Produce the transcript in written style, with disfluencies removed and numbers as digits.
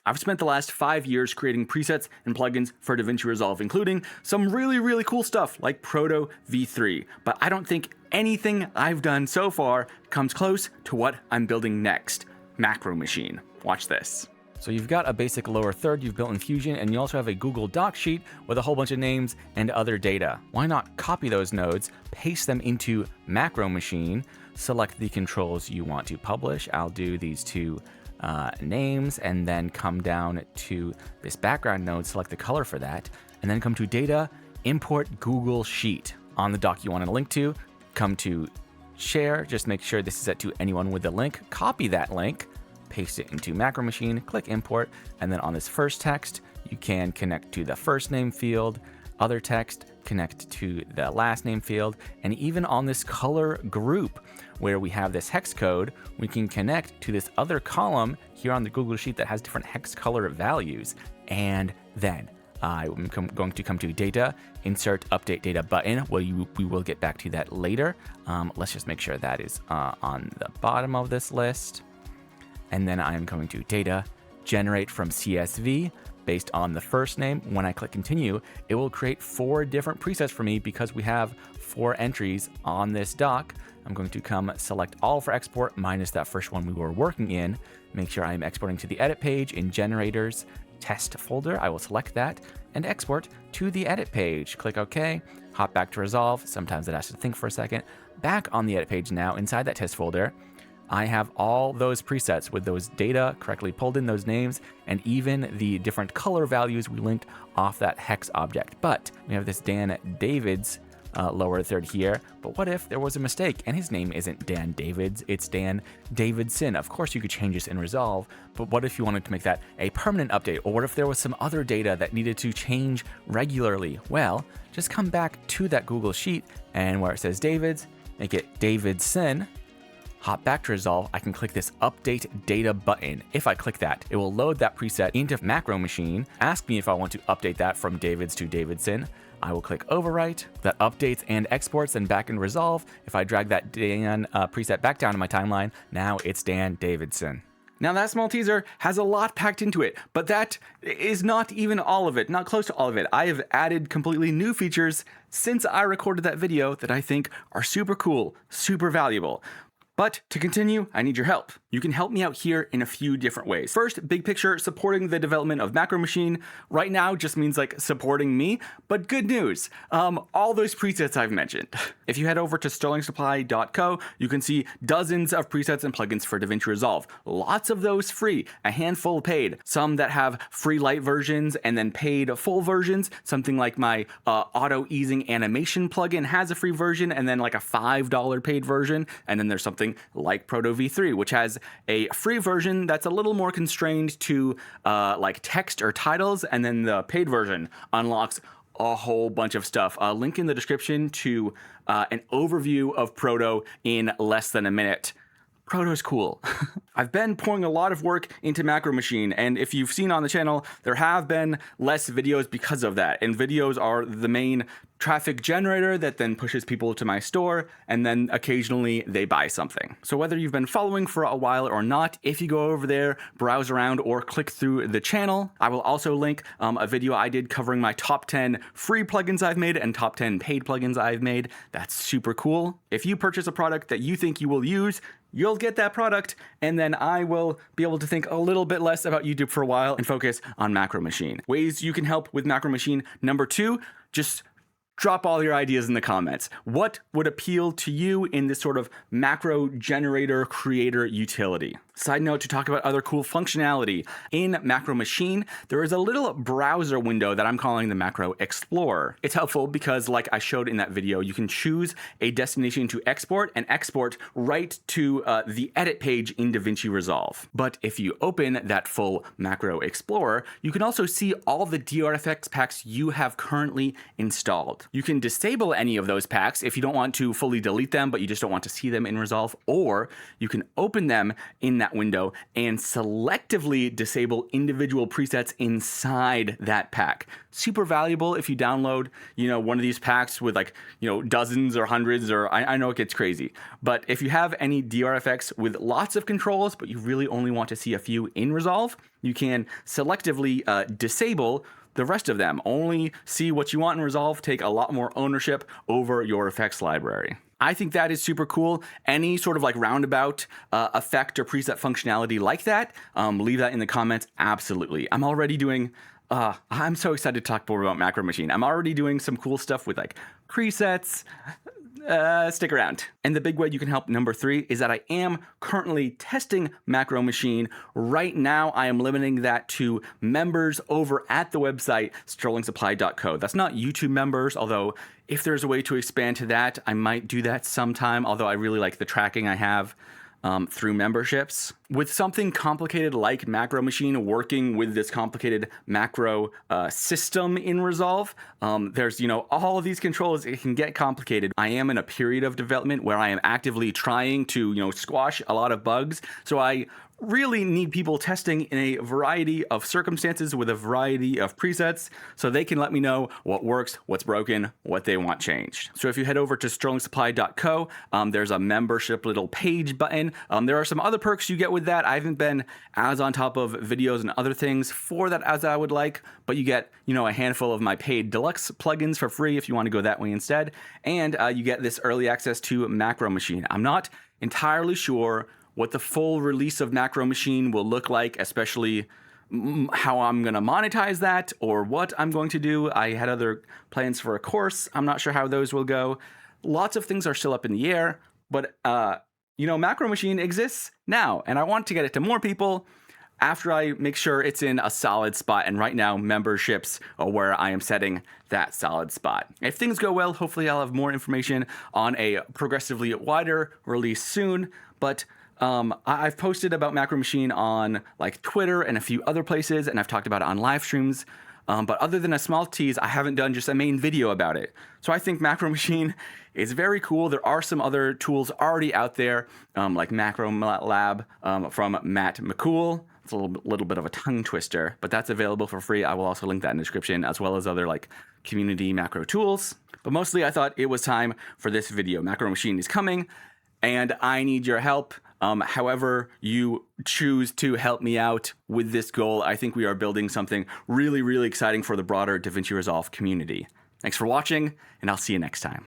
I've spent the last 5 years creating presets and plugins for DaVinci Resolve, including some really cool stuff like Proto V3, but I don't think anything I've done so far comes close to what I'm building next, Macro Machine. Watch this. So you've got a basic lower third you've built in Fusion, and you also have a Google Doc sheet with a whole bunch of names and other data. Why not copy those nodes, paste them into Macro Machine, select the controls you want to publish. I'll do these two names, and then come down to this background node, select the color for that, and then come to Data, Import Google Sheet. On the doc you want to link to, come to Share, just make sure this is set to anyone with the link, copy that link, paste it into Macro Machine, click Import, and then on this first text, you can connect to the first name field, other text, connect to the last name field, and even on this color group where we have this hex code, we can connect to this other column here on the Google Sheet that has different hex color values. And then I'm going to come to Data, Insert Update Data button. We will get back to that later. Let's just make sure that is on the bottom of this list. And then I'm going to Data, Generate from CSV, based on the first name. When I click Continue, it will create 4 different presets for me because we have 4 entries on this doc. I'm going to come select all for export minus that first one we were working in. Make sure I'm exporting to the edit page in Generators Test folder. I will select that and export to the edit page. Click OK, hop back to Resolve. Sometimes it has to think for a second. Back on the edit page now, inside that test folder, I have all those presets with those data correctly pulled in, those names, and even the different color values we linked off that hex object. But we have this Dan David's lower third here. But what if there was a mistake and his name isn't Dan Davids, it's Dan Davidson? Of course you could change this in Resolve, but what if you wanted to make that a permanent update? Or what if there was some other data that needed to change regularly? Well, just come back to that Google Sheet, and where it says Davids, make it Davidson. Hop back to Resolve, I can click this Update Data button. If I click that, it will load that preset into Macro Machine, ask me if I want to update that from Davids to Davidson. I will click Overwrite, that updates and exports, and back in Resolve, if I drag that Dan preset back down to my timeline, now it's Dan Davidson. Now that small teaser has a lot packed into it, but that is not even all of it, not close to all of it. I have added completely new features since I recorded that video that I think are super cool, super valuable. But to continue, I need your help. You can help me out here in a few different ways. First, big picture, supporting the development of Macro Machine right now just means like supporting me, but good news, all those presets I've mentioned. If you head over to sterlingsupply.co, you can see dozens of presets and plugins for DaVinci Resolve. Lots of those free, a handful paid, some that have free light versions and then paid full versions. Something like my auto easing animation plugin has a free version and then like a $5 paid version. And then there's something like Proto V3, which has a free version that's a little more constrained to like text or titles, and then the paid version unlocks a whole bunch of stuff. Link in the description to an overview of Proto in less than a minute. Proto's cool. I've been pouring a lot of work into Macro Machine, and if you've seen on the channel, there have been less videos because of that. And videos are the main traffic generator that then pushes people to my store, and then occasionally they buy something. So whether you've been following for a while or not, if you go over there, browse around, or click through the channel, I will also link a video I did covering my top 10 free plugins I've made and top 10 paid plugins I've made. That's super cool. If you purchase a product that you think you will use, you'll get that product, and then I will be able to think a little bit less about YouTube for a while and focus on Macro Machine. Ways you can help with Macro Machine. Number 2, just drop all your ideas in the comments. What would appeal to you in this sort of macro generator creator utility? Side note, to talk about other cool functionality, in Macro Machine, there is a little browser window that I'm calling the Macro Explorer. It's helpful because, like I showed in that video, you can choose a destination to export and export right to the edit page in DaVinci Resolve. But if you open that full Macro Explorer, you can also see all the DRFX packs you have currently installed. You can disable any of those packs if you don't want to fully delete them, but you just don't want to see them in Resolve, or you can open them in that that window and selectively disable individual presets inside that pack. Super valuable if you download, one of these packs with like, dozens or hundreds, or I know it gets crazy. But if you have any DR effects with lots of controls, but you really only want to see a few in Resolve, you can selectively disable the rest of them. Only see what you want in Resolve, take a lot more ownership over your effects library. I think that is super cool. Any sort of like roundabout effect or preset functionality like that, leave that in the comments. Absolutely. I'm already doing, I'm so excited to talk more about Macro Machine. I'm already doing some cool stuff with like presets. Stick around. And the big way you can help, number 3, is that I am currently testing Macro Machine. Right now, I am limiting that to members over at the website, sterlingsupply.co. That's not YouTube members, although if there's a way to expand to that, I might do that sometime, although I really like the tracking I have through memberships. With something complicated like Macro Machine working with this complicated macro system in Resolve, there's, all of these controls, it can get complicated. I am in a period of development where I am actively trying to, squash a lot of bugs. So I really need people testing in a variety of circumstances with a variety of presets so they can let me know what works, what's broken, what they want changed. So if you head over to sterlingsupply.co, there's a membership little page button. There are some other perks you get with that. I haven't been as on top of videos and other things for that as I would like, but you get, a handful of my paid deluxe plugins for free if you want to go that way instead. And you get this early access to Macro Machine. I'm not entirely sure what the full release of Macro Machine will look like, especially how I'm going to monetize that or what I'm going to do. I had other plans for a course. I'm not sure how those will go. Lots of things are still up in the air, but Macro Machine exists now, and I want to get it to more people after I make sure it's in a solid spot. And right now, memberships are where I am setting that solid spot. If things go well, hopefully I'll have more information on a progressively wider release soon, but I've posted about Macro Machine on like Twitter and a few other places, and I've talked about it on live streams. But other than a small tease, I haven't done just a main video about it. So I think Macro Machine is very cool. There are some other tools already out there, like Macro Lab from Matt McCool. It's a little bit of a tongue twister, but that's available for free. I will also link that in the description, as well as other like community macro tools. But mostly I thought it was time for this video. Macro Machine is coming, and I need your help. However you choose to help me out with this goal, I think we are building something really, really exciting for the broader DaVinci Resolve community. Thanks for watching, and I'll see you next time.